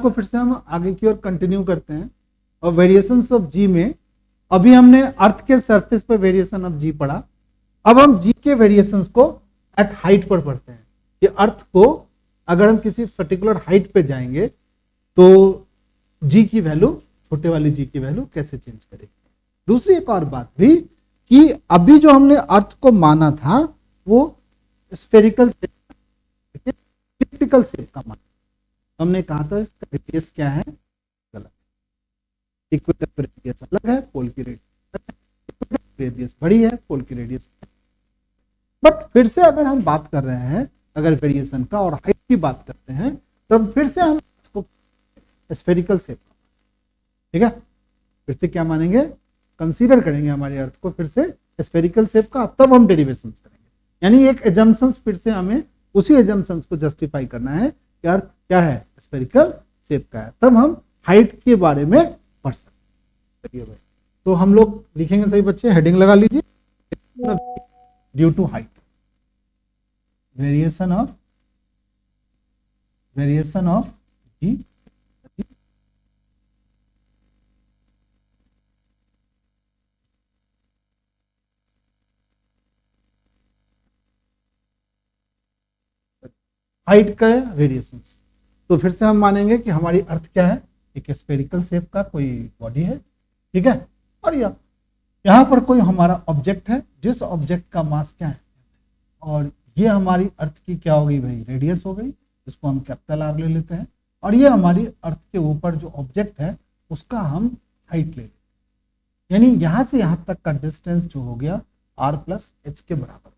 को फिर से हम आगे की ओर कंटिन्यू करते हैं और वेरिएशंस ऑफ जी में अभी हमने अर्थ के सरफेस पर वेरिएशन ऑफ जी पढ़ा। अब हम जी के वेरिएशंस को एट हाइट पर पढ़ते हैं कि अर्थ को अगर हम किसी पर्टिकुलर हाइट पे जाएंगे तो जी की वैल्यू, छोटे वाली जी की वैल्यू कैसे चेंज करेगी। दूसरी एक और बात भी कि अभी जो हमने अर्थ को माना था वो स्फेरिकल इलिप्टिकल शेप का माना, हमने कहा था इसका रेडियस क्या है, गलत। इक्वेटर रेडियस अलग है, पोल की रेडियस बड़ी है, पोल की रेडियस। बट फिर से अगर हम बात कर रहे हैं अगर वेरिएशन का और हाइट की बात करते हैं तब फिर से हम स्फेरिकल शेप, ठीक है, फिर से क्या मानेंगे, कंसीडर करेंगे हमारे अर्थ को फिर से स्फेरिकल शेप का, तब हम डेरिवेशंस करेंगे। यानी एक एजम्पशंस फिर से हमें उसी एजम्पशंस को जस्टिफाई करना है कि अर्थ क्या है, स्फेरिकल शेप का है, तब हम हाइट के बारे में पढ़ सकते हैं। तो हम लोग लिखेंगे सही बच्चे, हेडिंग लगा लीजिए, due to height, variation of g height का वेरिएशंस। तो फिर से हम मानेंगे कि हमारी अर्थ क्या है, एक स्फेरिकल शेप का कोई बॉडी है, ठीक है, और यहाँ पर कोई हमारा ऑब्जेक्ट है जिस ऑब्जेक्ट का मास क्या है, और ये हमारी अर्थ की क्या हो गई भाई, रेडियस हो गई, इसको हम कैपिटल आर ले लेते हैं, और ये हमारी अर्थ के ऊपर जो ऑब्जेक्ट है उसका हम हाइट ले लेते हैं। यानी यहां से यहां तक का डिस्टेंस जो हो गया r प्लस एच के बराबर।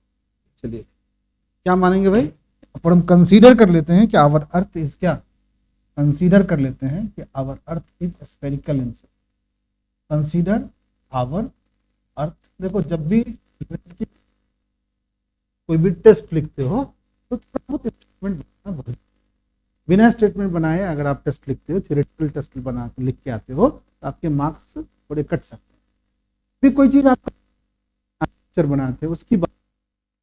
चलिए क्या मानेंगे भाई, और हम कंसीडर कर लेते हैं कि आवर अर्थ इज क्या, कंसीडर कर लेते हैं कि our earth is spherical in shape. Consider our earth, देखो जब भी कोई भी टेस्ट लिखते हो तो स्टेटमेंट बनाना, बिना स्टेटमेंट बनाए अगर आप टेस्ट लिखते हो, थ्योरेटिकल टेस्ट बना के लिख के आते हो तो आपके मार्क्स थोड़े कट सकते हैं। फिर कोई चीज आप पिक्चर बनाते हो उसकी बात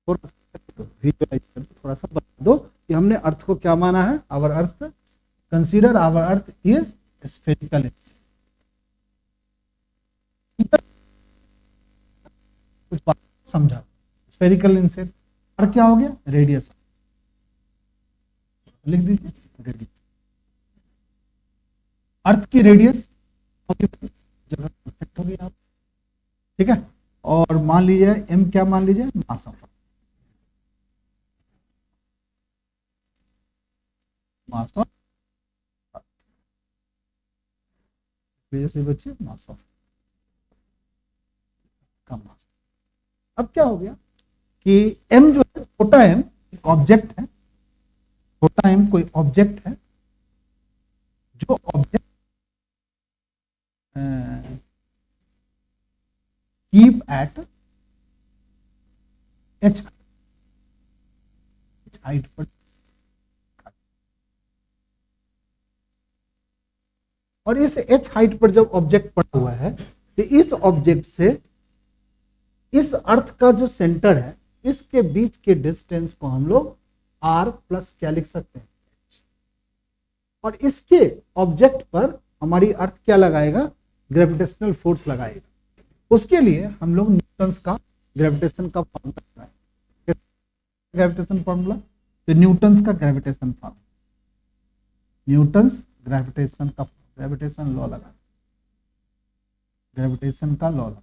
थोड़ा सा बता दो कि हमने अर्थ को क्या माना है, our earth, consider our earth is spherical in shape. कुछ बात समझा, स्फेरिकल इन शेप, और क्या हो गया, रेडियस, लिख दीजिए रेडियस, अर्थ की रेडियस जगह हो गई आप, ठीक है, और मान लीजिए m क्या मान लीजिए, मास ऑफ से बच्चे मास ऑफ का मास। अब क्या हो गया कि m जो है, छोटा m एक ऑब्जेक्ट है, छोटा m कोई ऑब्जेक्ट है, जो object keep at h height पर, और इस h हाइट पर जब ऑब्जेक्ट पड़ा हुआ है तो इस ऑब्जेक्ट से इस अर्थ का जो सेंटर है इसके बीच के डिस्टेंस को हम लोग r प्लस क्या लिख सकते हैं, और इसके ऑब्जेक्ट पर हमारी अर्थ क्या लगाएगा, ग्रेविटेशनल फोर्स लगाएगा। उसके लिए हम लोग न्यूटन्स का ग्रेविटेशन का फॉर्मूला लगाएंगे। ग्रेविटेशन फॉर्मूला, तो न्यूटन्स का ग्रेविटेशन फॉर्मूला, न्यूटन्स ग्रेविटेशन का ग्रेविटेशन लॉ लगा, ग्रेविटेशन का लॉ लगा,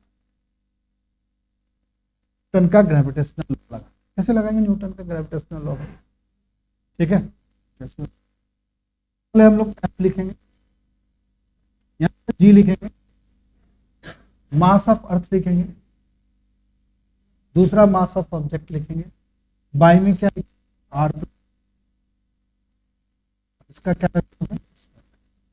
न्यूटन का ग्रेविटेशनल लॉ लगा। कैसे लगाएंगे न्यूटन का ग्रेविटेशनल लॉ, ठीक है, हम लोग लिखेंगे, यहाँ जी लिखेंगे, मास ऑफ अर्थ लिखेंगे, दूसरा मास ऑफ ऑब्जेक्ट लिखेंगे, बाय में क्या आर, इसका क्या लगाएंगे,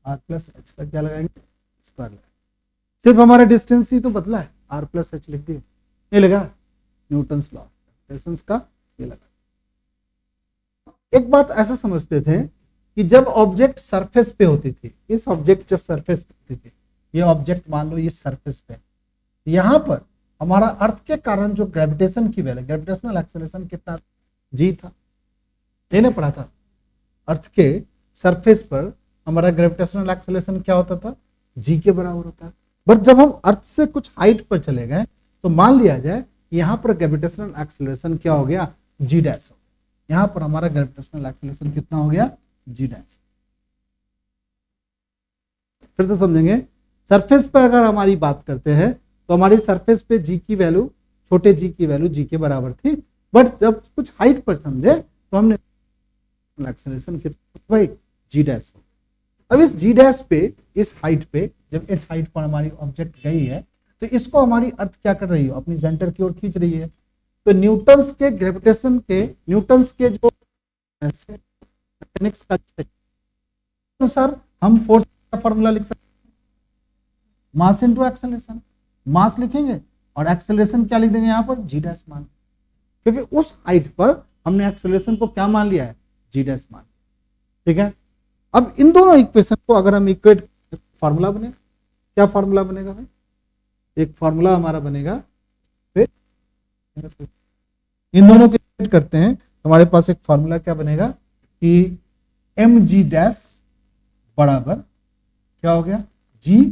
आर प्लस एच का क्या लगाएंगे, स्क्वायर लगाएंगे। सिर्फ हमारा डिस्टेंस ही तो बदला है, आर प्लस एच लिख दिए, ये लगा न्यूटन्स लॉ ग्रेविटेशन का, ये लगा। एक बात ऐसा समझते थे कि जब ऑब्जेक्ट सरफेस पे होती थी, इस ऑब्जेक्ट जब सरफेस पे होती थी, ये ऑब्जेक्ट मान लो ये सरफेस पे, यहां पर हमारा अर्थ के कारण जो ग्रेविटेशन की वैल्यू, ग्रेविटेशनल एक्सेलरेशन कितना जी था, लेने पड़ा था, अर्थ के सरफेस पर हमारा ग्रेविटेशनल एक्सेलरेशन क्या होता था, जी के बराबर होता है। बट जब हम अर्थ से कुछ हाइट पर चले गए तो मान लिया जाए यहां पर ग्रेविटेशनल एक्सेलरेशन क्या हो गया, जी डैश हो गया। यहां पर हमारा ग्रेविटेशनल एक्सेलरेशन कितना हो गया, जी डैश। फिर तो समझेंगे, सरफेस पर अगर हमारी बात करते हैं तो हमारी सरफेस पे जी की वैल्यू, छोटे जी की वैल्यू जी के बराबर थी। बट जब कुछ हाइट पर समझे तो हमने एक्सेलरेशन कितना, भाई जी डैश हो। अब इस जी डैश पे, इस हाइट पे, जब एच हाइट पर हमारी ऑब्जेक्ट गई है तो इसको हमारी अर्थ क्या कर रही है, अपनी सेंटर की ओर खींच रही है। तो न्यूटन्स के ग्रेविटेशन के, न्यूटन्स के जो मैकेनिक्स का अनुसार हम फोर्स का फॉर्मूला लिख सकते हैं, मास इनटू एक्सेलरेशन। मास लिखेंगे और एक्सेलरेशन क्या लिख देंगे यहाँ पर, जी डैश मान, क्योंकि उस हाइट पर हमने एक्सेलरेशन को क्या मान लिया है, जी डैश मान। ठीक है, अब इन दोनों इक्वेशन को अगर हम इक्वेट, फॉर्मूला बनेगा, क्या फॉर्मूला बनेगा भाई, एक फॉर्मूला हमारा बनेगा। फिर इन दोनों को इक्वेट करते हैं तो हमारे पास एक फॉर्मूला क्या बनेगा कि एम जी डैश बराबर क्या हो गया, G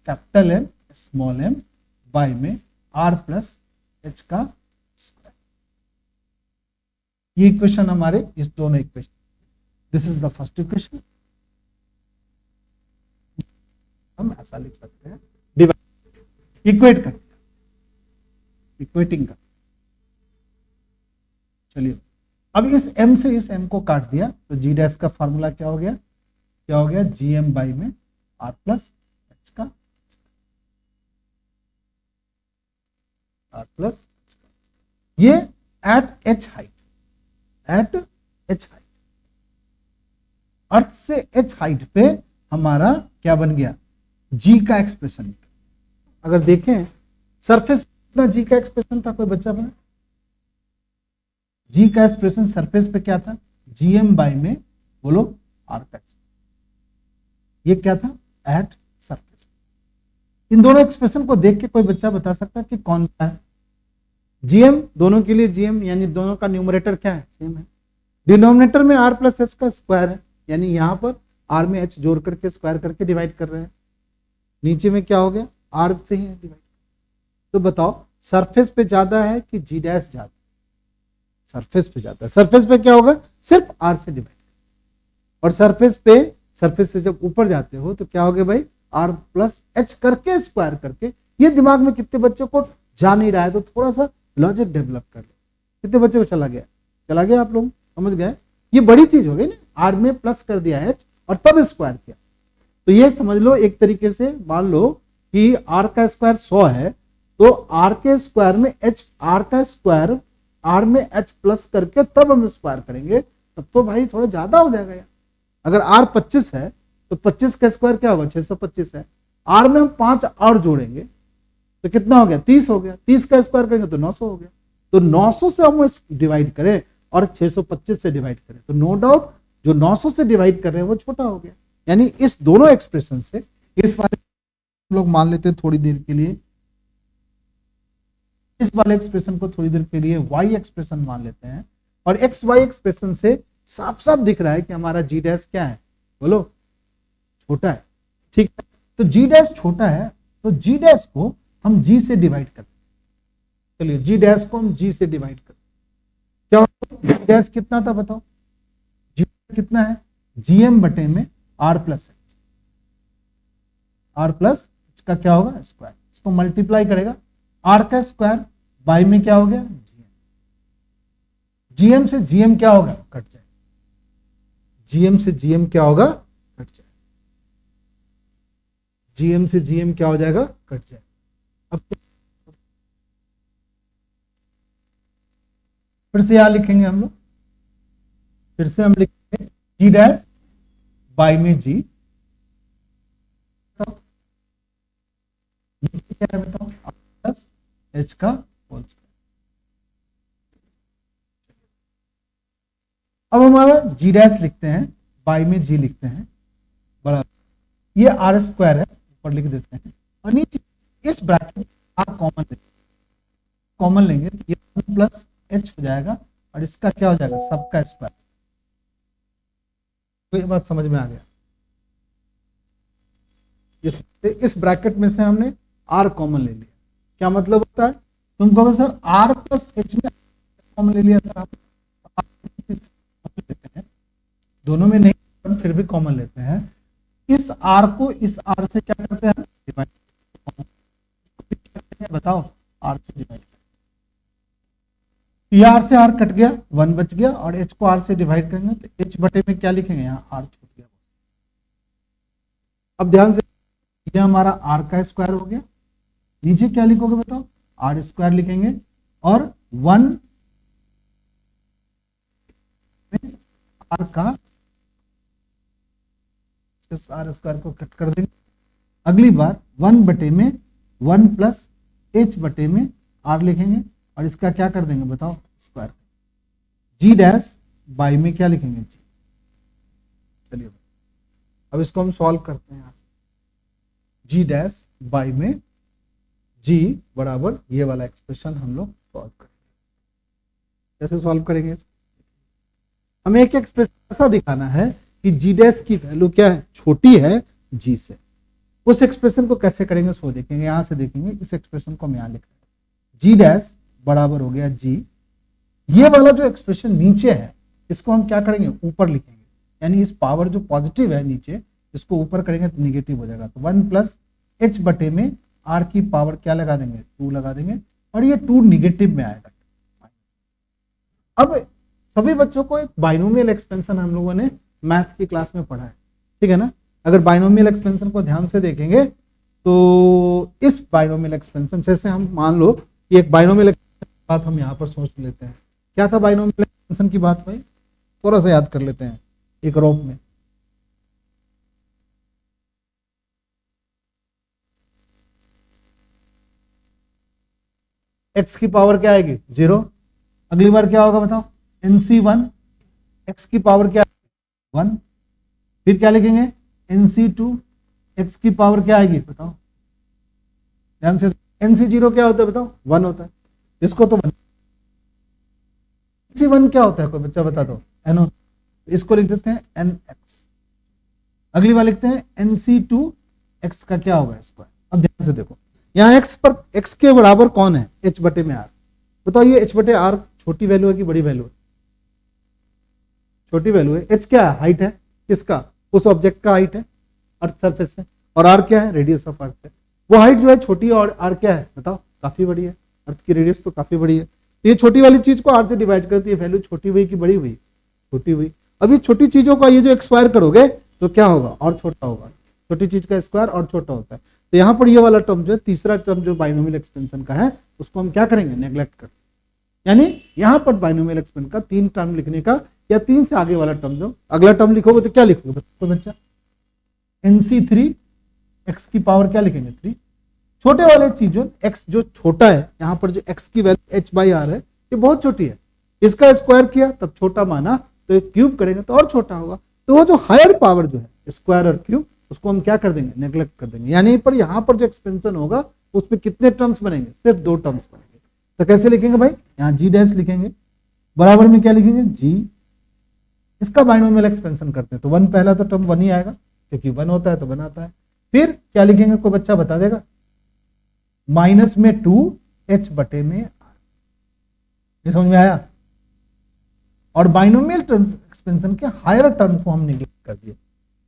capital M small M by में आर प्लस एच का स्क्वायर। ये इक्वेशन हमारे, इस दोनों equation, this is the first equation, हम ऐसा लिख सकते हैं, डिवाइड, इक्वेट कर, इक्वेटिंग का। चलिए अब इस m से इस m को काट दिया तो जी डैश का फॉर्मूला क्या हो गया, क्या हो गया, जी एम बाई में आर प्लस एच का, आर प्लस, ये at H height, at H height, earth से एच हाइट पे हमारा क्या बन गया, जी का एक्सप्रेशन। अगर देखें सरफेस कितना जी का एक्सप्रेशन था, कोई बच्चा बना, जी का एक्सप्रेशन सरफेस पे क्या था, जी एम बाई में, बोलो आर का एक्सप्रेशन, ये क्या था, एट सरफेस। इन दोनों एक्सप्रेशन को देख के कोई बच्चा बता सकता है कि कौन सा है, जीएम, दोनों के लिए जीएम, यानी दोनों का न्यूमरेटर क्या है, सेम है। डिनोमिनेटर में आर प्लस एच का स्क्वायर है, यानी यहां पर आर में एच जोड़ करके स्क्वायर करके डिवाइड कर रहे हैं, नीचे में क्या हो गया, आर से ही डिवाइड। तो बताओ सरफेस पे ज्यादा है कि जी डैश ज्यादा, सरफेस पे जाता है, सरफेस पे क्या होगा, सिर्फ आर से डिवाइड, और सरफेस पे, सरफेस से जब ऊपर जाते हो तो क्या हो गया भाई, आर प्लस एच करके स्क्वायर करके। ये दिमाग में कितने बच्चों को जा नहीं रहा है, तो थोड़ा सा लॉजिक डेवलप कर ले, कितने बच्चों को चला गया, चला गया, आप लोग समझ गए, ये बड़ी चीज हो गई ना, आर में प्लस कर दिया एच और तब स्क्वायर किया। तो ये समझ लो एक तरीके से, मान लो कि आर का स्क्वायर 100 है, तो आर के स्क्वायर में एच, आर का स्क्वायर आर में एच प्लस करके तब हम स्क्वायर करेंगे, तब तो भाई थोड़ा ज्यादा हो जाएगा यार। अगर आर 25 है तो 25 का स्क्वायर क्या होगा, 625 है, आर में हम 5 और जोड़ेंगे तो कितना हो गया, 30 हो गया, 30 का स्क्वायर करेंगे तो 900 हो गया। तो 900 से हम डिवाइड करें और 625 से डिवाइड करें तो नो डाउट जो 900 से डिवाइड कर रहे हैं वो छोटा हो गया। यानी इस दोनों एक्सप्रेशन से, इस वाले लोग मान लेते हैं थोड़ी देर के लिए, इस वाले एक्सप्रेशन को थोड़ी देर के लिए y एक्सप्रेशन मान लेते हैं, और एक्स वाई एक्सप्रेशन से साफ साफ दिख रहा है कि हमारा जी डैश क्या है, बोलो छोटा है। ठीक है, तो जी डैश छोटा है तो जी डैश को हम जी से डिवाइड करते हैं। चलिए जी डैश को हम जी से डिवाइड करते हैं, क्या होगा, जी डैश कितना था बताओ, जी कितना है, जीएम बटे में R plus H, R plus H का क्या होगा, स्क्वायर, इसको मल्टीप्लाई करेगा, आर का स्क्वायर बाई में क्या हो गया, जीएम, जीएम से जीएम क्या होगा, कट जाए, जीएम से जीएम क्या होगा, कट जाए, जीएम से जीएम क्या हो जाएगा, कट जाए। अब फिर से यहां लिखेंगे हम लोग, फिर से हम लिखेंगे जी डैश बाई में जी, क्या है बताओ, प्लस एच का होल स्क्वायर। अब हमारा जी डैश लिखते हैं, बाई में जी लिखते हैं, बराबर, ये आर स्क्वायर है, ऊपर लिख देते हैं, और नीचे इस ब्रैकेट आर कॉमन लेंगे, ये प्लस एच हो जाएगा, और इसका क्या हो जाएगा, सबका स्क्वायर। तो ये बात समझ में आ गया, इस ब्रैकेट में से हमने आर कॉमन ले लिया। क्या मतलब होता है, तुम कहोगे सर आर प्लस एच में कॉमन ले लिया सर आप, लेते हैं दोनों में नहीं फिर भी कॉमन लेते हैं। इस आर को इस आर से क्या करते हैं डिवाइड, बताओ आर से डिवाइड, आर से आर कट गया 1 बच गया, और एच को आर से डिवाइड करेंगे तो एच बटे में क्या लिखेंगे यहाँ आर छूट गया। अब ध्यान से ये हमारा आर का स्क्वायर हो गया, नीचे क्या लिखोगे बताओ आर स्क्वायर लिखेंगे, और 1 आर का आर स्क्वायर को कट कर देंगे। अगली बार 1 बटे में 1 प्लस एच बटे में आर लिखेंगे, और इसका क्या कर देंगे बताओ स्क्वायर, जी डैश बाई में क्या लिखेंगे जी। चलिए अब इसको हम सॉल्व करते हैं, यहां से जी डैश बाई में जी बराबर ये वाला एक्सप्रेशन हम लोग सॉल्व करेंगे। कैसे सॉल्व करेंगे, हमें एक एक्सप्रेशन ऐसा दिखाना है कि जी डैश की वैल्यू क्या है छोटी है जी से। उस एक्सप्रेशन को कैसे करेंगे सो देखेंगे, यहां से देखेंगे इस एक्सप्रेशन को हम यहां लिख रहे हैं, जी डैश बराबर हो गया जी, ये वाला जो एक्सप्रेशन नीचे है इसको हम क्या करेंगे ऊपर लिखेंगे, यानी इस पावर जो पॉजिटिव है नीचे इसको ऊपर करेंगे तो निगेटिव हो जाएगा। तो 1 प्लस एच बटे में आर की पावर क्या लगा देंगे 2 लगा देंगे, और ये 2 निगेटिव में आएगा। अब सभी बच्चों को एक बाइनोमियल एक्सपेंशन हम लोगों ने मैथ की क्लास में पढ़ा है, ठीक है ना। अगर बाइनोमियल एक्सपेंशन को ध्यान से देखेंगे तो इस बाइनोमियल एक्सपेंशन, जैसे हम मान लो कि एक बाइनोमियल एक्सपेंशन की बात हम यहाँ पर सोच लेते हैं, क्या था बाइनोमियल एक्सपेंशन की बात भाई, थोड़ा सा याद कर लेते हैं एक रोप में। एक्स की पावर क्या आएगी 0, अगली बार क्या होगा बताओ NC1, एक्स की पावर क्या 1, फिर क्या लिखेंगे NC2, एक्स की पावर क्या आएगी बताओ ध्यान से, NC0 क्या होता है बताओ 1 होता है, इसको तो 1, NC1 क्या होता है कोई बच्चा बता दो N होता है, इसको लिख देते हैं NX। अगली बार लिखते हैं NC2, एक्स का क्या होगा स्क्वायर। अब ध्यान से देखो यहाँ x पर x के बराबर कौन है h बटे में r, बताओ ये h बटे r छोटी वैल्यू है कि बड़ी वैल्यू है, छोटी वैल्यू है। h क्या है हाइट है किसका, उस ऑब्जेक्ट का हाइट है अर्थ सरफेस है, और r क्या है रेडियस ऑफ अर्थ है। वो हाइट जो है छोटी है और r क्या है बताओ काफी बड़ी है, अर्थ की रेडियस तो काफी बड़ी है। तो ये छोटी वाली चीज को r से डिवाइड करती है, वैल्यू छोटी हुई कि बड़ी हुई, छोटी हुई। अब ये छोटी चीजों का ये जो स्क्वायर करोगे तो क्या होगा और छोटा होगा, छोटी चीज का स्क्वायर और छोटा होता है। तो यहाँ पर ये वाला टर्म जो है तीसरा टर्म जो बाइनोमियल एक्सपेंशन का है उसको हम क्या करेंगे नेग्लेक्ट कर, यानी यहाँ पर बाइनोमियल एक्सपेंशन का 3 टर्म लिखने का, या 3 से आगे वाला टर्म जो अगला टर्म लिखोगे तो क्या लिखोगे बच्चा NC3, एक्स की पावर क्या लिखेंगे 3, छोटे वाले चीज जो एक्स जो छोटा है, यहाँ पर जो एक्स की वैल्यू h/r है ये बहुत छोटी है, इसका स्क्वायर किया तब छोटा माना, तो क्यूब करेंगे तो और छोटा होगा। तो वो जो हायर पावर जो है स्क्वायर और क्यूब उसको हम क्या कर देंगे नेग्लेक्ट कर देंगे, यानी पर यहाँ पर जो एक्सपेंशन होगा उसमें कितने टर्म्स बनेंगे सिर्फ 2 टर्म्स बनेंगे। तो कैसे लिखेंगे भाई, यहाँ जी डैश लिखेंगे, बराबर में क्या लिखेंगे जी, इसका बाइनोमियल एक्सपेंशन करते हैं तो 1 पहला तो टर्म 1 ही आएगा क्योंकि 1 होता है तो 1 आता है। फिर क्या लिखेंगे कोई बच्चा बता देगा, माइनस में 2h बटे में r, ये समझ में आया। और बाइनोमियल टर्म एक्सपेंशन के हायर टर्म को हम निगलेक्ट कर दिए।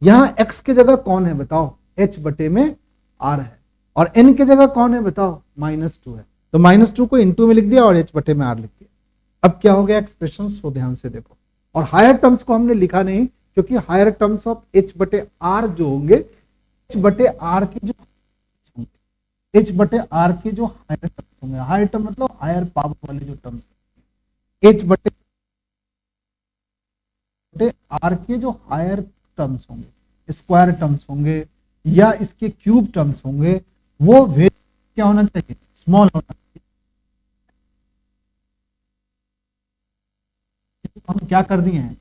यहां x की जगह कौन है बताओ h बटे में r है, और n की जगह कौन है बताओ -2 है, तो -2 को इंटू में लिख दिया और h बटे में r लिख दिया। अब क्या हो गया एक्सप्रेशन, सो ध्यान से देखो। और हायर टर्म्स को हमने लिखा नहीं क्योंकि हायर टर्म्स ऑफ h बटे r जो होंगे, h बटे r के जो h बटे r के जो हायर टर्म्स होंगे, हायर टर्म मतलब हायर पावर वाले जो टर्म्स, h बटे r के जो हायर टर्म्स होंगे, स्क्वायर टर्म्स होंगे या इसके क्यूब टर्म्स होंगे, वो क्या होना चाहिए स्मॉल होना चाहिए। हम क्या कर दिए हैं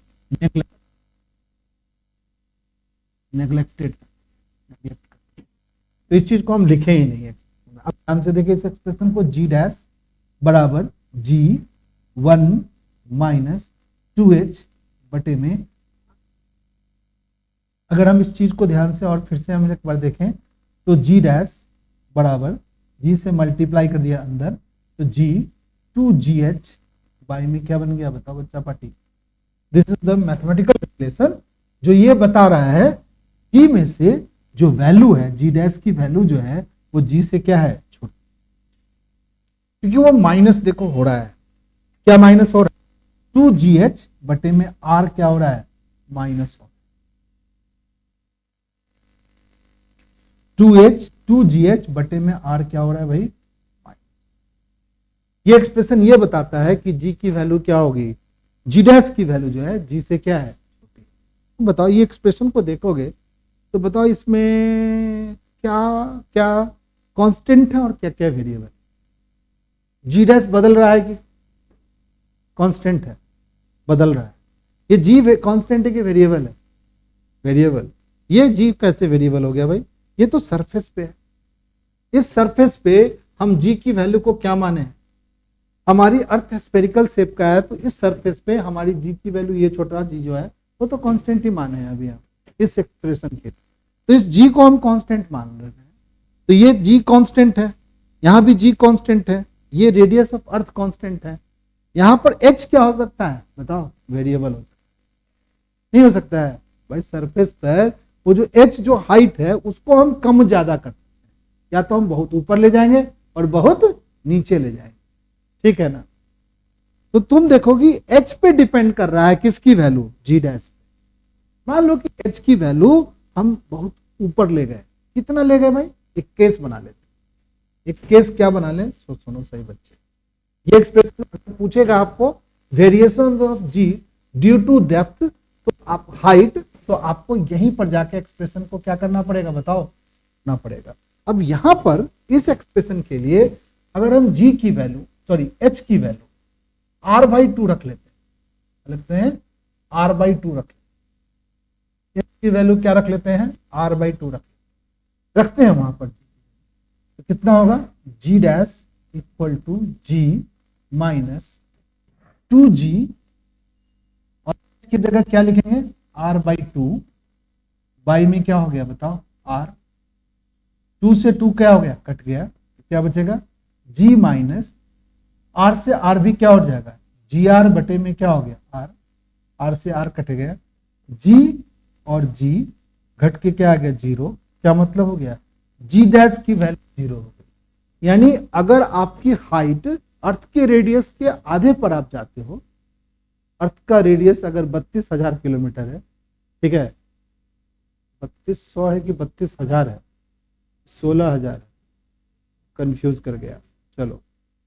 नेग्लेक्टेड, तो इस चीज को हम लिखे ही नहीं है। अब ध्यान से देखिए इस एक्सप्रेशन को जी डैश बराबर G1 माइनस 2h बटे में, अगर हम इस चीज को ध्यान से और फिर से हम एक बार देखें तो जी डैश बराबर जी से मल्टीप्लाई कर दिया अंदर, तो जी 2GH बाई में क्या बन गया बताओ बच्चा party. This is the mathematical relation जो ये बता रहा है जी में से जो वैल्यू है, जी डैश की वैल्यू जो है वो जी से क्या है छोटी, क्योंकि वो माइनस देखो हो रहा है, क्या माइनस हो रहा है 2GH बटे में आर क्या हो रहा है माइनस हो, 2GH बटे में आर क्या हो रहा है भाई। ये एक्सप्रेशन ये बताता है कि जी की वैल्यू क्या होगी, जी डैश की वैल्यू जो है जी से क्या है छोटी। बताओ ये एक्सप्रेशन को देखोगे तो बताओ इसमें क्या क्या कांस्टेंट है और क्या क्या वेरिएबल। जी डैश बदल रहा है कि कांस्टेंट है, बदल रहा है। ये जी कांस्टेंट है कि वेरिएबल है, वेरिएबल। ये जी कैसे वेरिएबल हो गया भाई, ये तो सरफेस पे है, इस सरफेस पे हम जी की वैल्यू को क्या माने हैं, हमारी अर्थ स्फेरिकल शेप का है, तो इस सरफेस पे हमारी जी की वैल्यू ये छोटा जी जो है वो तो कांस्टेंट ही माने हैं अभी हम इस एक्सप्रेशन के, तो इस जी को हम कांस्टेंट मान रहे हैं। तो ये जी कांस्टेंट है, यहां भी जी कांस्टेंट है, ये रेडियस ऑफ अर्थ कांस्टेंट है। यहां पर एच क्या हो सकता है बताओ, वेरिएबल हो सकता है, नहीं हो सकता है भाई। सरफेस पर वो जो एच जो हाइट है उसको हम कम ज्यादा कर सकते हैं, या तो हम बहुत ऊपर ले जाएंगे और बहुत नीचे ले जाएंगे, ठीक है ना। तो तुम देखोगी एच पे डिपेंड कर रहा है किसकी वैल्यू, जी डैश पे। मान लो कि एच की वैल्यू हम बहुत ऊपर ले गए, कितना ले गए भाई, एक केस बना लेते, एक केस क्या बना ले, सुनो सही बच्चे, ये एक्सप्रेशन पूछेगा आपको variation of g due to depth, तो आप हाइट, तो आपको यहीं पर जाके एक्सप्रेशन को क्या करना पड़ेगा बताओ ना पड़ेगा। अब यहां पर इस एक्सप्रेशन के लिए अगर हम जी की वैल्यू सॉरी एच की वैल्यू r/2 रख लेते हैं r/2 रख लेते हैं, एच की वैल्यू क्या रख लेते हैं r/2 रखते हैं वहां पर, तो कितना होगा G dash equal to G minus 2g, और इसकी जगह क्या लिखेंगे r/2, बाई में क्या हो गया बताओ r, 2 से 2 क्या हो गया कट गया, क्या बचेगा g माइनस r से r भी क्या हो जाएगा gr बटे में क्या हो गया r से r कट गया, g और g घट के क्या आ गया 0, क्या मतलब हो गया g डैश की वैल्यू 0 हो गई। यानी अगर आपकी हाइट अर्थ के रेडियस के आधे पर आप जाते हो, अर्थ का रेडियस अगर 32,000 किलोमीटर है, ठीक है 3200 है कि 32,000 है, 16,000 कंफ्यूज कर गया। चलो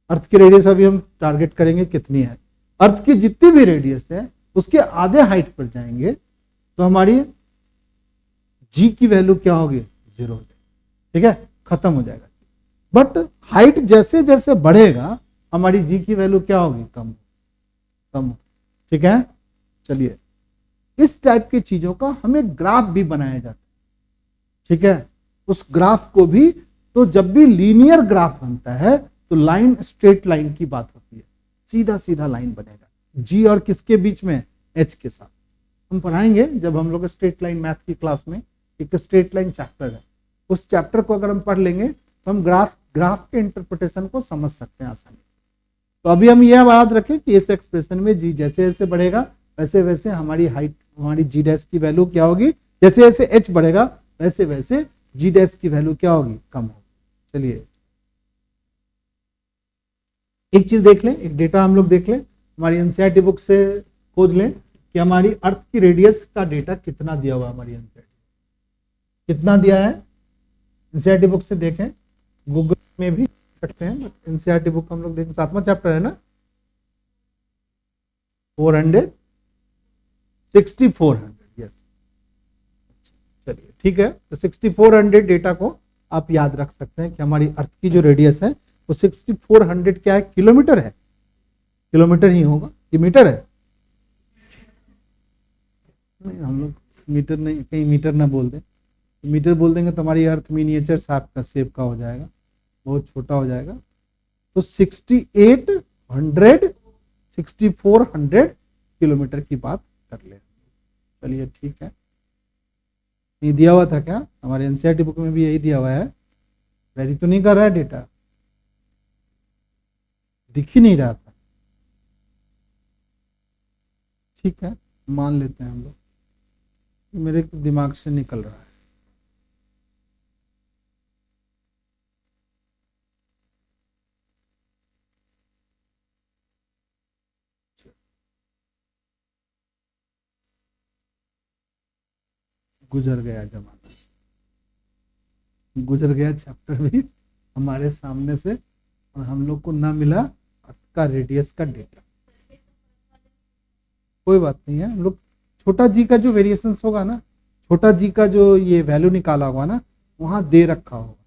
अर्थ की रेडियस अभी हम टारगेट करेंगे कितनी है, अर्थ की जितनी भी रेडियस है उसके आधे हाइट पर जाएंगे तो हमारी जी की वैल्यू क्या होगी 0 हो जाएगी, ठीक है खत्म हो जाएगा। बट हाइट जैसे जैसे बढ़ेगा हमारी जी की वैल्यू क्या होगी कम कम, ठीक है। चलिए इस टाइप की चीजों का हमें ग्राफ भी बनाया जाता है, ठीक है। उस ग्राफ को भी, तो जब भी लीनियर ग्राफ बनता है तो लाइन स्ट्रेट लाइन की बात होती है, सीधा सीधा लाइन बनेगा जी और किसके बीच में एच के साथ। हम पढ़ाएंगे जब हम लोग स्ट्रेट लाइन मैथ की क्लास में, एक स्ट्रेट लाइन चैप्टर है, उस चैप्टर को अगर हम पढ़ लेंगे तो हम ग्राफ के इंटरप्रिटेशन को समझ सकते हैं आसानी। तो अभी हम यह याद रखें कि इस एक्सप्रेशन में जी जैसे जैसे बढ़ेगा वैसे वैसे हमारी हाइट, हमारी जी डैश की वैल्यू क्या होगी, जैसे जैसे एच बढ़ेगा वैसे वैसे जी डैश की वैल्यू क्या होगी कम होगी। चलिए एक चीज देख लें, एक डेटा हम लोग देख लें, हमारी एनसीईआरटी बुक से खोज लें कि हमारी अर्थ की रेडियस का डेटा कितना दिया हुआ, हमारी एनसीईआरटी कितना दिया है, एनसीईआरटी बुक से देखें, गूगल में भी सकते हैं, एनसीईआरटी बुक हम लोग देखें, 7वां चैप्टर है ना 6400, यस चलिए ठीक है। तो 6400 डेटा को आप याद रख सकते हैं कि हमारी अर्थ की जो रेडियस है वो 6400 क्या है किलोमीटर है, किलोमीटर ही होगा कि मीटर है, नहीं हम लोग मीटर नहीं, कहीं मीटर ना बोल दें, मीटर बोल देंगे तो हमारी अर्थ मिनिएचर शेप का हो जाएगा, बहुत छोटा हो जाएगा। तो 6400 किलोमीटर की बात कर ले। चलिए ठीक है, ये दिया हुआ था क्या? हमारे एनसीईआरटी बुक में भी यही दिया हुआ है। वेरी तो नहीं कर रहा है डेटा, दिख ही नहीं रहा था। ठीक है, मान लेते हैं हम लोग, मेरे दिमाग से निकल रहा है। गुजर गया जमाना, गुजर गया चैप्टर भी हमारे सामने से, और हम लोग को ना मिला अर्थ का रेडियस का डेटा। कोई बात नहीं है, हम लोग छोटा जी का जो वेरिएशंस होगा ना, छोटा जी का जो ये वैल्यू निकाला होगा ना, वहां दे रखा होगा।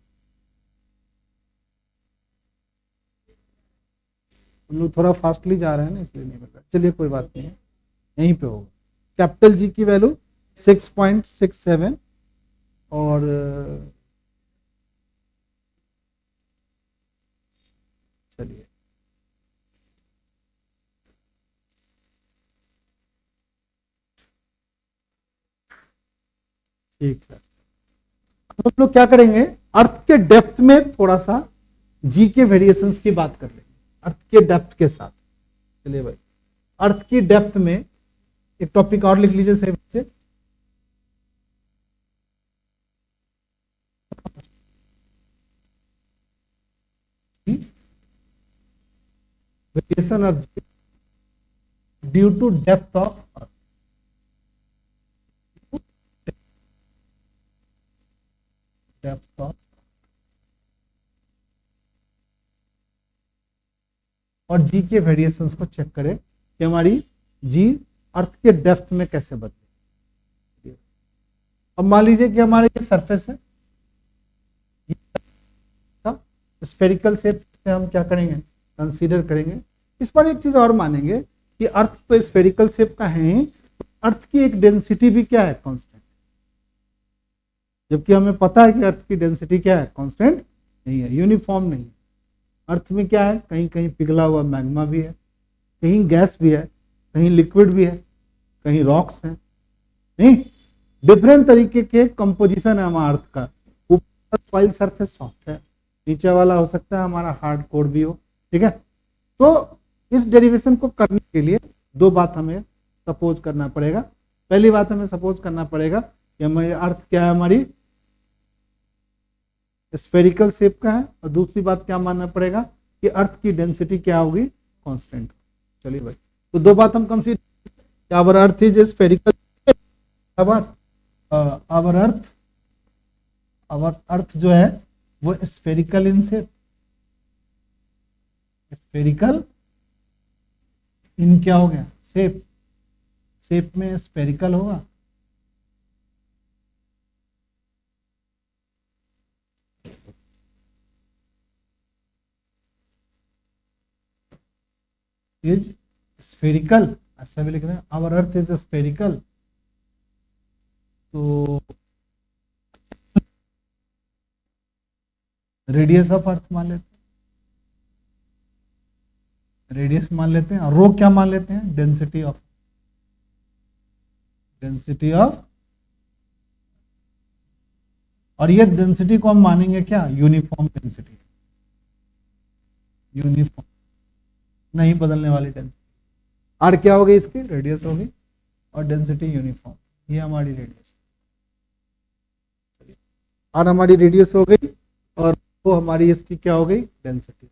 हम लोग थोड़ा फास्टली जा रहे हैं ना, इसलिए नहीं मिल रहा। चलिए कोई बात नहीं है, यहीं पे होगा। कैपिटल जी की वैल्यू 6.67 और चलिए ठीक है, हम लोग क्या करेंगे, अर्थ के डेप्थ में थोड़ा सा जी के वेरिएशंस की बात कर लेंगे, अर्थ के डेप्थ के साथ। चलिए भाई, अर्थ की डेप्थ में एक टॉपिक और लिख लीजिए सही बच्चे, variation of due to depth of earth. Depth of, और जी के वेरिएशंस को चेक करें कि हमारी जी अर्थ के डेप्थ में कैसे बदले। अब मान लीजिए कि हमारे ये सरफेस है, स्फेरिकल शेप से हम क्या करेंगे, कंसीडर करेंगे। इस पर एक चीज और मानेंगे कि अर्थ तो स्फेरिकल शेप का है ही, अर्थ की एक डेंसिटी भी क्या है, कांस्टेंट। जबकि हमें पता है कि अर्थ की डेंसिटी क्या है, कांस्टेंट नहीं है, यूनिफॉर्म नहीं है। अर्थ में क्या है, कहीं कहीं पिघला हुआ मैग्मा भी है, कहीं गैस भी है, कहीं लिक्विड भी है, कहीं रॉक्स हैं, नहीं, डिफरेंट तरीके के कंपोजिशन है हमारा अर्थ का। ऊपर वाइल सरफेस सॉफ्ट है, नीचे वाला हो सकता है हमारा हार्ड कोर भी हो। ठीक है, तो इस डेरिवेशन को करने के लिए दो बात हमें सपोज करना पड़ेगा। पहली बात हमें सपोज करना पड़ेगा कि हमारी अर्थ क्या है, हमारी स्फेरिकल शेप का है, और दूसरी बात क्या मानना पड़ेगा कि अर्थ की डेंसिटी क्या होगी, कांस्टेंट। चलिए भाई, तो दो बात हम consider, our earth is spherical, our earth जो है वो spherical in shape, spherical in क्या हो गया, शेप, शेप में स्फेरिकल होगा। इज स्फेरिकल, ऐसा भी लिख रहे हैं, आवर अर्थ इज स्फेरिकल। तो रेडियस ऑफ अर्थ मान लेते हैं, रेडियस मान लेते हैं, और रो क्या मान लेते हैं, डेंसिटी ऑफ, डेंसिटी ऑफ, और ये डेंसिटी को हम मानेंगे क्या, यूनिफॉर्म डेंसिटी, यूनिफॉर्म नहीं बदलने वाली डेंसिटी। आर क्या होगी, इसकी रेडियस होगी, और डेंसिटी यूनिफॉर्म, ये हमारी रेडियस, आर हमारी रेडियस हो गई, और वो हमारी इसकी क्या हो गई, density.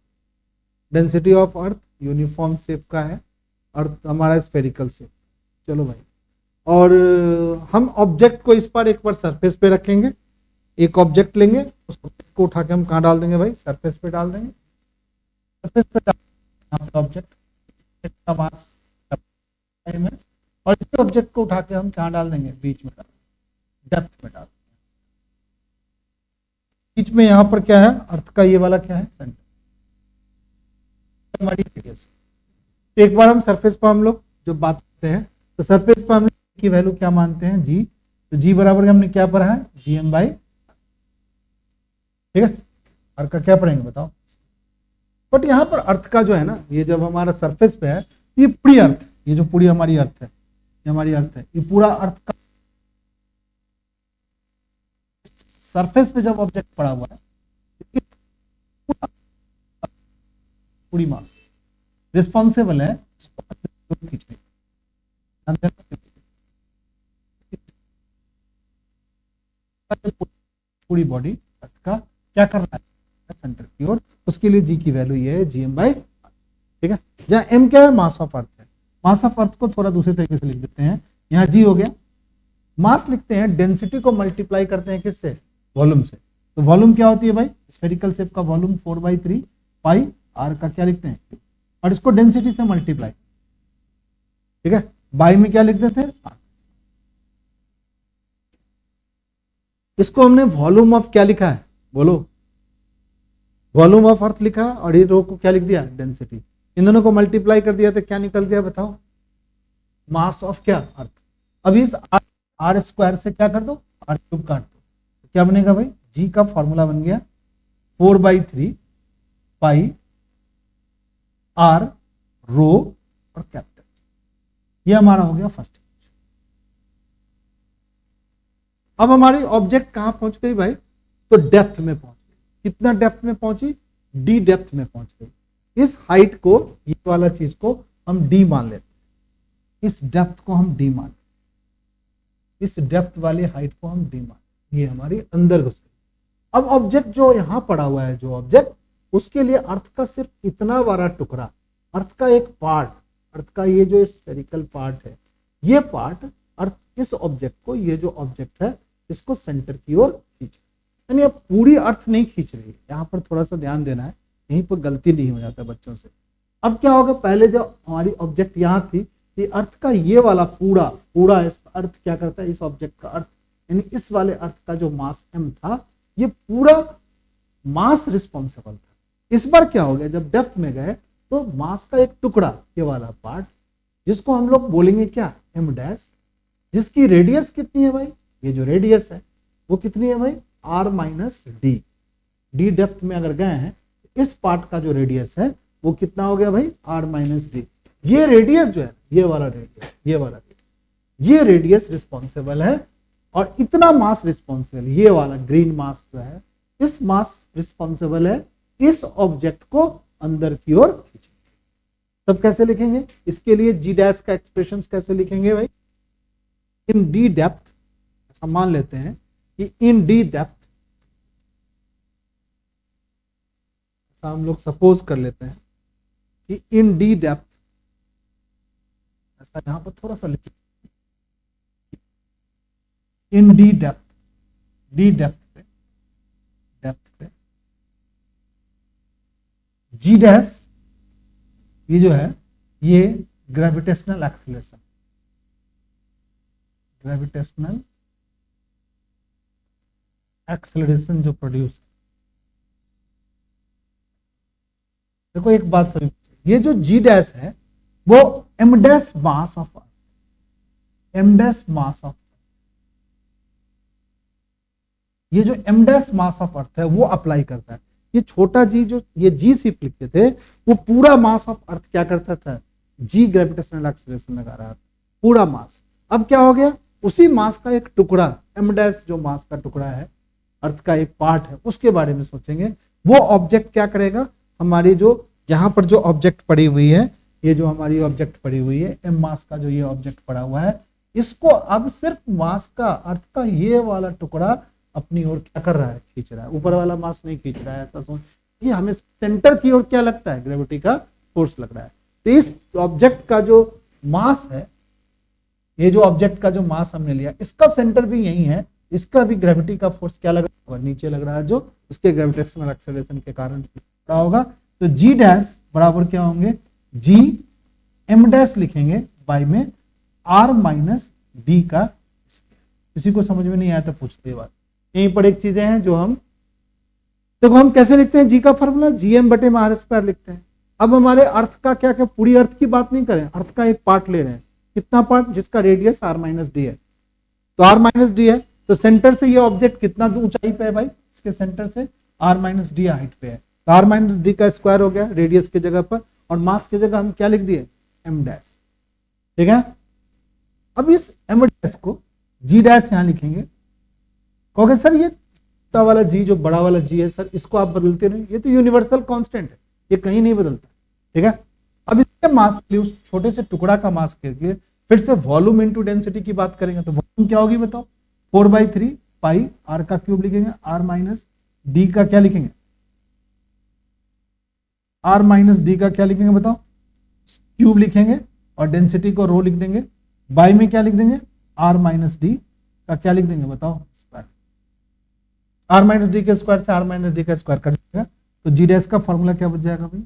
Density of earth uniform shape का है, अर्थ हमारा स्फेरिकल शेप। चलो भाई, और हम ऑब्जेक्ट को इस पर एक बार सरफेस पे रखेंगे, एक ऑब्जेक्ट लेंगे, उस ऑब्जेक्ट को उठा के हम कहाँ डाल देंगे भाई, सरफेस पे डाल देंगे, सरफेस पे ऑब्जेक्ट का मास में, और इस ऑब्जेक्ट को उठा के हम कहाँ डाल देंगे, बीच में, डेप्थ में डाल देंगे। बीच में यहाँ पर क्या है, अर्थ का ये वाला क्या है, सेंटर, हमारी रेडियस। एक बार हम सरफेस पर हम लोग जो बात करते हैं, तो सरफेस पर हम की वैल्यू क्या मानते हैं, जी। तो जी बराबर हमने क्या पढ़ा है, GM बाई, ठीक है, अर्थ का क्या पढ़ेंगे बताओ। बट यहाँ पर अर्थ का जो है ना, ये जब हमारा सरफेस पे है, ये पूरी अर्थ, ये जो पूरी हमारी अर्थ है, ये हमारी अर्थ है, ये पूरा अर्थ का सरफेस पे जब ऑब्जेक्ट पड़ा हुआ है पूरी मास रिस्पॉन्सिबल है खींचने अंदर पूरी बॉडी का क्या करना है सेंटर की ओर, उसके लिए जी की वैल्यू ये है GM/, ठीक है। जहां M क्या है, मास ऑफ अर्थ है। मास ऑफ अर्थ को थोड़ा दूसरे तरीके से लिख देते हैं, यहाँ G हो गया, मास लिखते हैं, डेंसिटी को मल्टीप्लाई करते हैं किससे, वॉल्यूम से। तो वॉल्यूम क्या होती है भाई, स्फेरिकल शेप का वॉल्यूम 4/3 पाई आर का क्या लिखते हैं, और इसको डेंसिटी से मल्टीप्लाई, ठीक है, बाई में क्या लिख देते हैं आर। इसको हमने वॉल्यूम ऑफ क्या लिखा है, बोलो, वॉल्यूम ऑफ अर्थ लिखा, और ये रो को क्या लिख दिया, डेंसिटी। इन दोनों को मल्टीप्लाई कर दिया तो क्या निकल गया बताओ, मास ऑफ क्या, अर्थ। अब इस आर स्क्वायर से क्या कर दो, आर क्यूब काट दो, तो क्या बनेगा भाई, जी का फॉर्मूला बन गया 4/3 पाई आर रो और कैपिटल। ये हमारा हो गया फर्स्ट। अब हमारी ऑब्जेक्ट कहां पहुंच गई भाई, तो डेप्थ में पहुंच गई। कितना डेप्थ में पहुंची, डी डेप्थ में पहुंच गई। इस हाइट को, ये वाला चीज को हम डी मान लेते हैं, इस डेप्थ को हम डी मान, इस डेप्थ वाली हाइट को हम डी मान, ये हमारी अंदर घुस गई। अब ऑब्जेक्ट जो यहां पड़ा हुआ है, जो ऑब्जेक्ट, उसके लिए अर्थ का सिर्फ इतना बड़ा टुकड़ा, अर्थ का एक पार्ट, अर्थ का ये जो स्फेरिकल पार्ट है, ये पार्ट अर्थ इस ऑब्जेक्ट को, ये जो ऑब्जेक्ट है इसको सेंटर की ओर खींच, यानी अब पूरी अर्थ नहीं खींच रही है। यहां पर थोड़ा सा ध्यान देना है, यहीं पर गलती नहीं हो जाता बच्चों से। अब क्या होगा, पहले जो हमारी ऑब्जेक्ट यहां थी, ये अर्थ का ये वाला पूरा इस अर्थ क्या करता है, इस ऑब्जेक्ट का अर्थ, यानी इस वाले अर्थ का जो मास m था, ये पूरा मास रिस्पॉन्सिबल था। इस बार क्या हो गया, जब डेप्थ में गए तो मास का एक टुकड़ा, ये वाला पार्ट, जिसको हम लोग बोलेंगे क्या, m', जिसकी रेडियस कितनी है भाई, ये जो रेडियस है वो कितनी है भाई, r-d। डी डेप्थ में अगर गए हैं, इस पार्ट का जो रेडियस है वो कितना हो गया भाई, r-d। ये रेडियस जो है, ये वाला रेडियस, ये रेडियस रिस्पॉन्सिबल है, और इतना मास रिस्पॉन्सिबल, ये वाला ग्रीन मास जो है, इस मास रिस्पॉन्सिबल है इस ऑब्जेक्ट को अंदर की ओर खींचने। तब कैसे लिखेंगे, इसके लिए जी डैश का एक्सप्रेशन कैसे लिखेंगे भाई, इन डी डेप्थ, ऐसा मान लेते हैं कि इन डी डेप्थ, ऐसा हम लोग सपोज कर लेते हैं कि इन डी डेप्थ, ऐसा यहां पर थोड़ा सा लिखिए, इन डी डेप्थ, डी डेप्थ पे जी डैश, ये जो है ये ग्रेविटेशनल एक्सीलरेशन, ग्रेविटेशनल एक्सीलरेशन जो प्रोड्यूस, देखो एक बात समझ, ये जो जी डैश है वो m dash mass of earth, m dash mass of, ये जो m dash mass of earth है वो अप्लाई करता है। ये छोटा जी जो ये जी सिर्फ लिखते थे, वो पूरा मास ऑफ अर्थ क्या करता था, जी ग्रेविटेशनल एक्सीलरेशन लगा रहा था, पूरा मास। अब क्या हो गया, उसी मास का एक टुकड़ा, m डैश जो मास का टुकड़ा है, अर्थ का एक पार्ट है, उसके बारे में सोचेंगे। वो ऑब्जेक्ट क्या करेगा, हमारी जो यहां पर जो ऑब्जेक्ट पड़ी हुई है, ये जो हमारी ऑब्जेक्ट पड़ी हुई है, m मास का जो ये ऑब्जेक्ट पड़ा हुआ है, इसको अब सिर्फ मास का, अर्थ का ये वाला टुकड़ा अपनी ओर क्या कर रहा है, खींच रहा है, ऊपर वाला मास नहीं खींच रहा है। ऐसा सोच, ये हमें सेंटर की ओर क्या लगता है, ग्रेविटी का फोर्स लग रहा है। तो इस ऑब्जेक्ट का जो मास है, ये जो ऑब्जेक्ट का जो मास हमने लिया, इसका सेंटर भी यही है, इसका भी ग्रेविटी का फोर्स क्या लग रहा होगा, नीचे लग रहा है, जो उसके ग्रेविटेशनल एक्सेलरेशन के कारण क्या होगा। तो जी डैश बराबर क्या होंगे, जी m डैश लिखेंगे, बाई में r-d का। किसी को समझ में नहीं आया तो पूछते बात, यहीं पर एक चीजें हैं जो हम देखो, हम कैसे लिखते हैं, जी का फॉर्मूला GM/r² लिखते हैं। अब हमारे अर्थ का क्या क्या, पूरी अर्थ की बात नहीं करें, अर्थ का एक पार्ट ले रहे हैं, कितना पार्ट, जिसका रेडियस r-d है, तो r-d है, तो सेंटर से ये ऑब्जेक्ट कितना ऊंचाई पे है भाई, इसके सेंटर से r-d हाइट पे है, तो r-d का स्क्वायर हो गया रेडियस की जगह पर, और मास की जगह हम क्या लिख दिए, m डैश, ठीक है। अब इस m डैश को g डैश यहां लिखेंगे, कहोगे सर ये छोटा वाला जी जो बड़ा वाला जी है सर, इसको आप बदलते नहीं, ये तो यूनिवर्सल कांस्टेंट है, ये कहीं नहीं बदलता, ठीक है। अब इसके मास के लिए, उस छोटे से टुकड़ा का मास के लिए फिर से वॉल्यूम इनटू डेंसिटी की बात करेंगे, तो वॉल्यूम क्या होगी बताओ, 4/3 पाई आर का क्यूब लिखेंगे, आर माइनस डी का क्या लिखेंगे, आर माइनस डी का क्या लिखेंगे बताओ, क्यूब लिखेंगे, और डेंसिटी को रो लिख देंगे, बाई में क्या लिख देंगे, आर माइनस डी का क्या लिख देंगे बताओ, स्क्वायर। आर माइनस डी के स्क्वायर से आर माइनस डी का स्क्वायर कर देगा, तो जी डैश का फॉर्मूला क्या बच जाएगा भाई,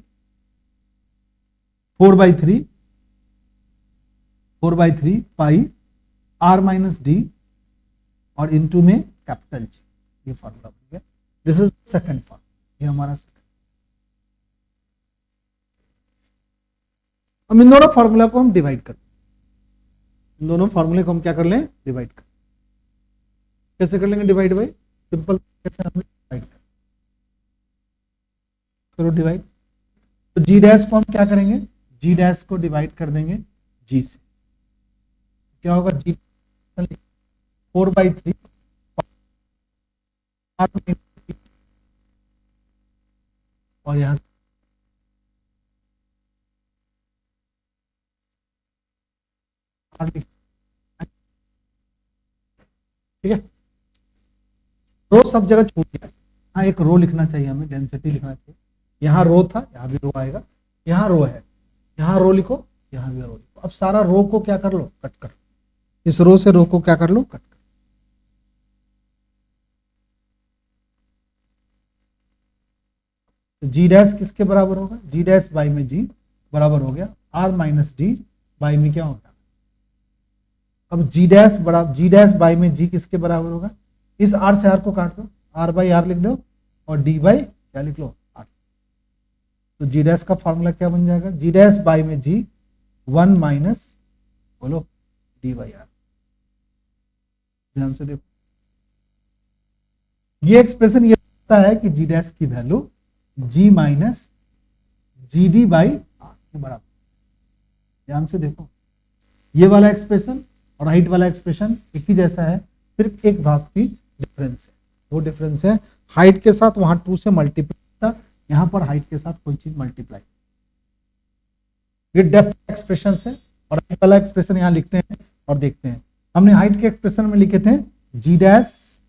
4/3 पाई आर माइनस डी और इनटू में कैपिटल जी, ये फॉर्मूला बन गया। दिस इज सेकंड फॉर्म, ये हमारा सेकंड। अब इन दोनों फॉर्मूला को हम डिवाइड कर, इन दोनों फॉर्मूले को हम क्या कर लें, डिवाइड कर। कैसे कर लेंगे डिवाइड भाई, सिंपल, कैसे हम डिवाइड करो डिवाइड, तो जी डैश को हम क्या करेंगे, जी डैश को डिवाइड कर देंगे जी से, क्या होगा, जी 4/3 और यहां ठीक है। रो सब जगह छूट गया, हाँ एक रो लिखना चाहिए हमें, डेंसिटी लिखना चाहिए, यहाँ रो था, यहाँ भी रो आएगा, यहाँ रो है, यहाँ रो लिखो, यहाँ भी रो लिखो। अब सारा रो को क्या कर लो, कट कर, इस रो से रो को क्या कर लो, कट कर। तो जी डैश किसके बराबर होगा, जी डैश बाई में जी बराबर हो गया आर माइनस डी बाई में क्या होगा, अब जी डैश बाई में जी किसके बराबर होगा, इस आर से आर को काट दो, आर बाई आर लिख दो, और डी बाई क्या लिख लो, आर। तो जी डैश का फॉर्मूला क्या बन जाएगा, जी डैश बाई में जी 1 माइनस बोलो डी बाई आर। ध्यान से देखो, ये एक्सप्रेशन ये बताता है कि जी डैश की value g minus g d by R के बराबर। ध्यान से देखो, ये वाला एक्सप्रेशन और राइट वाला एक्सप्रेशन एक ही जैसा है, सिर्फ एक भाग की डिफरेंस है, वो डिफरेंस है हाइट के साथ, वहां 2 से मल्टीप्लाई था, यहां पर हाइट के साथ कोई चीज मल्टीप्लाई। ये डेप्थ एक्सप्रेशन है, और राइट वाला एक्सप्रेशन यहां लिखते हैं और देखते हैं। हमने हाइट के एक्सप्रेशन में लिखे थे जी डैश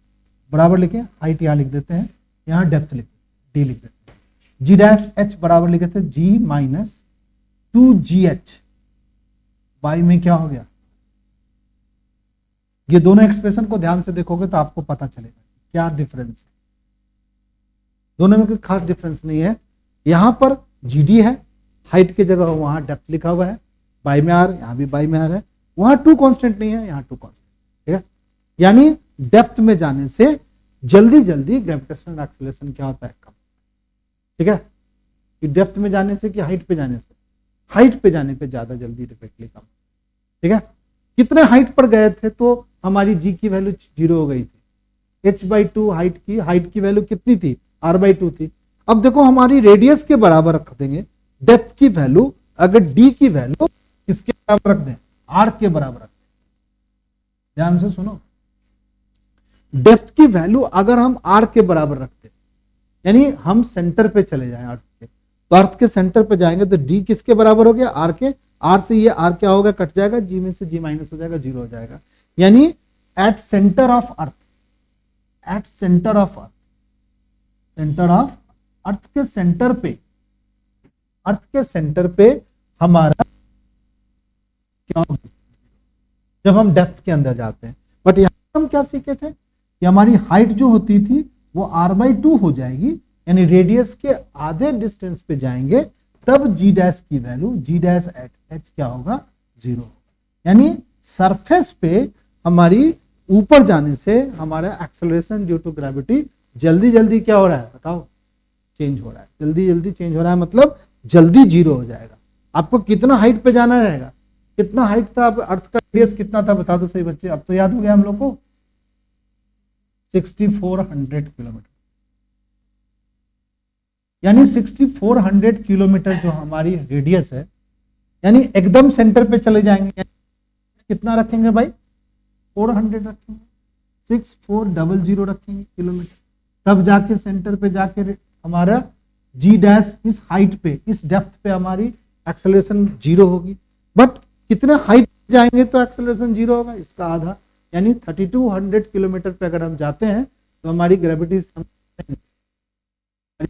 बराबर लिखे, हाइट यहां लिख देते हैं, यहां डेप्थ लिखे डी लिख देते हैं, जी डैश एच बराबर लिखे थे जी माइनस 2GH बाई में क्या हो गया। ये दोनों एक्सप्रेशन को ध्यान से देखोगे तो आपको पता चलेगा क्या डिफरेंस है, दोनों में कोई खास डिफरेंस नहीं है। यहां पर जीडी है, हाइट की जगह वहां डेप्थ लिखा हुआ है, बाई में आर, यहां भी बाई में आर है, वहां 2 कांस्टेंट नहीं है, यहां 2 कांस्टेंट, ठीक है। यानी डेप्थ में जाने से जल्दी जल्दी ग्रेविटेशनल एक्सीलरेशन क्या होता है, कम, ठीक है। कि डेप्थ में जाने से कि हाइट पे जाने से, हाइट पे जाने पे ज्यादा जल्दी रिफ्लेक्टली कम, ठीक है। कितने हाइट पर गए थे तो हमारी जी की वैल्यू 0 हो गई थी, h/2 हाइट की वैल्यू कितनी थी, r/2 थी। अब देखो हमारी रेडियस के बराबर रख देंगे डेप्थ की वैल्यू, अगर डी की वैल्यू किसके बराबर रख दें, r के बराबर रख दें। ध्यान से सुनो, डेप्थ की वैल्यू अगर हम r के बराबर रखते, यानी हम सेंटर पे चले जाएं अर्थ के, तो अर्थ के सेंटर पे जाएंगे तो डी किसके बराबर हो गया, r के, r से ये r क्या होगा, कट जाएगा, g में से g माइनस हो जाएगा, 0 हो जाएगा। यानी at centre of earth, at centre of earth, centre of earth के सेंटर पे, अर्थ के सेंटर पे हमारा क्या होगा जब हम डेप्थ के अंदर जाते हैं। बट यहां हम क्या सीखे थे कि हमारी हाइट जो होती थी वो r/2 हो जाएगी, यानी रेडियस के आधे डिस्टेंस पे जाएंगे तब जी डैश की value, ji dash at H क्या होगा, 0। यानी सरफेस पे हमारी ऊपर जाने से हमारा एक्सेलरेशन ड्यू टू ग्रेविटी जल्दी जल्दी क्या हो रहा है बताओ, चेंज हो रहा है, जल्दी जल्दी चेंज हो रहा है, मतलब जल्दी 0 हो जाएगा। आपको कितना हाइट पे जाना रहेगा, कितना हाइट था, अर्थ का रेडियस कितना था बता दो सही बच्चे, अब तो याद हो गया हम लोग को, 6400 किलोमीटर। यानी 6400 किलोमीटर जो हमारी रेडियस है, यानी एकदम सेंटर पे चले जाएंगे, कितना रखेंगे भाई, 400 रखेंगे, 6400 रखेंगे किलोमीटर, तब जाके सेंटर पे जाके हमारा जी डैश इस हाइट पे, इस डेप्थ पे हमारी एक्सेलरेशन जीरो होगी। बट कितने हाइट जाएंगे तो एक्सेलरेशन जीरो होगा, इसका आधा, यानी 3200 किलोमीटर पे अगर हम जाते हैं तो हमारी ग्रेविटी, हमारी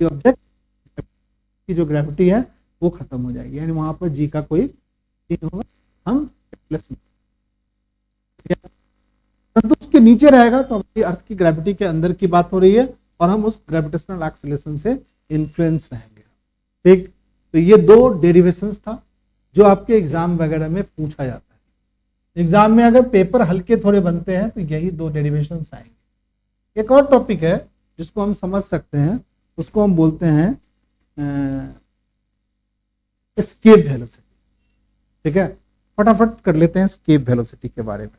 ऑब्जेक्ट की जो ग्रेविटी है वो खत्म हो जाएगी, यानी वहां पर जी का कोई नहीं होगा, हम प्लस, परंतु उसके नीचे रहेगा तो हमारी अर्थ की ग्रेविटी के अंदर की बात हो रही है और हम उस ग्रेविटेशनल एक्सेलरेशन से इन्फ्लुएंस रहेंगे। ठीक, तो ये दो डेरिवेशंस था जो आपके एग्जाम वगैरह में पूछा जाता है। एग्जाम में अगर पेपर हल्के थोड़े बनते हैं तो यही दो डेरिवेशंस आएंगे। एक और टॉपिक है जिसको हम समझ सकते हैं, उसको हम बोलते हैं एस्केप वेलोसिटी। ठीक है, फटाफट कर लेते हैं एस्केप वेलोसिटी के बारे में।